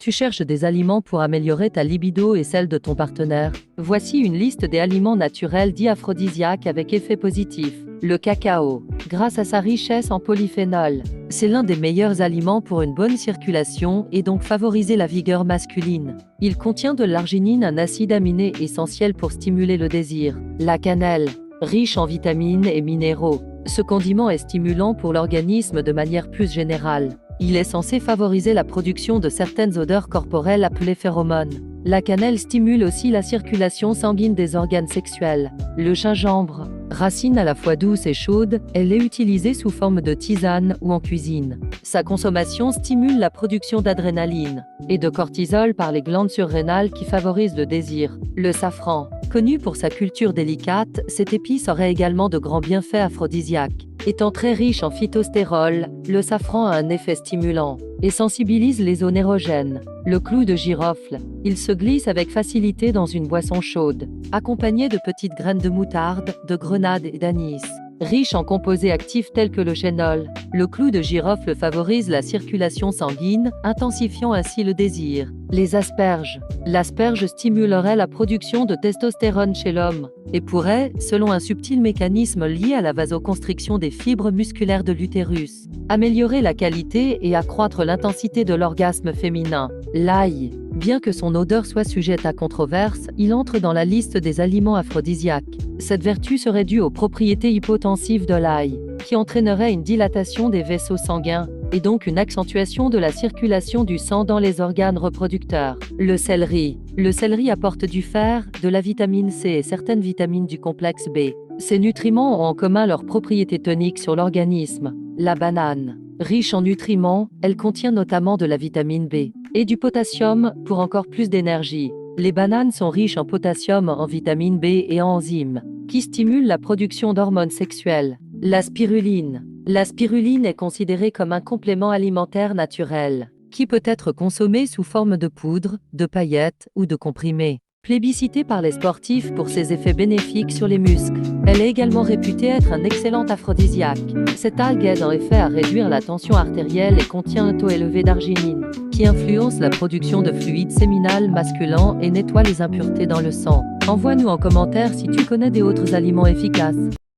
Tu cherches des aliments pour améliorer ta libido et celle de ton partenaire? Voici une liste des aliments naturels dits aphrodisiaques avec effet positif. Le cacao. Grâce à sa richesse en polyphénol, c'est l'un des meilleurs aliments pour une bonne circulation et donc favoriser la vigueur masculine. Il contient de l'arginine, un acide aminé essentiel pour stimuler le désir. La cannelle. Riche en vitamines et minéraux. Ce condiment est stimulant pour l'organisme de manière plus générale. Il est censé favoriser la production de certaines odeurs corporelles appelées phéromones. La cannelle stimule aussi la circulation sanguine des organes sexuels. Le gingembre. Racine à la fois douce et chaude, elle est utilisée sous forme de tisane ou en cuisine. Sa consommation stimule la production d'adrénaline et de cortisol par les glandes surrénales qui favorisent le désir. Le safran. Connu pour sa culture délicate, cette épice aurait également de grands bienfaits aphrodisiaques. Étant très riche en phytostérol, le safran a un effet stimulant et sensibilise les zones érogènes. Le clou de girofle. Il se glisse avec facilité dans une boisson chaude, accompagné de petites graines de moutarde, de grenade et d'anis. Riche en composés actifs tels que le chénol, le clou de girofle favorise la circulation sanguine, intensifiant ainsi le désir. Les asperges. L'asperge stimulerait la production de testostérone chez l'homme et pourrait, selon un subtil mécanisme lié à la vasoconstriction des fibres musculaires de l'utérus, améliorer la qualité et accroître l'intensité de l'orgasme féminin. L'ail. Bien que son odeur soit sujette à controverse, il entre dans la liste des aliments aphrodisiaques. Cette vertu serait due aux propriétés hypotensives de l'ail, qui entraînerait une dilatation des vaisseaux sanguins, et donc une accentuation de la circulation du sang dans les organes reproducteurs. Le céleri. Le céleri apporte du fer, de la vitamine C et certaines vitamines du complexe B. Ces nutriments ont en commun leurs propriétés toniques sur l'organisme. La banane. Riche en nutriments, elle contient notamment de la vitamine B et du potassium pour encore plus d'énergie. Les bananes sont riches en potassium, en vitamine B et en enzymes, qui stimulent la production d'hormones sexuelles. La spiruline. La spiruline est considérée comme un complément alimentaire naturel, qui peut être consommé sous forme de poudre, de paillettes ou de comprimés. Plébiscitée par les sportifs pour ses effets bénéfiques sur les muscles, elle est également réputée être un excellent aphrodisiaque. Cette algue aide en effet à réduire la tension artérielle et contient un taux élevé d'arginine, qui influence la production de fluide séminal masculin et nettoie les impuretés dans le sang. Envoie-nous en commentaire si tu connais des autres aliments efficaces.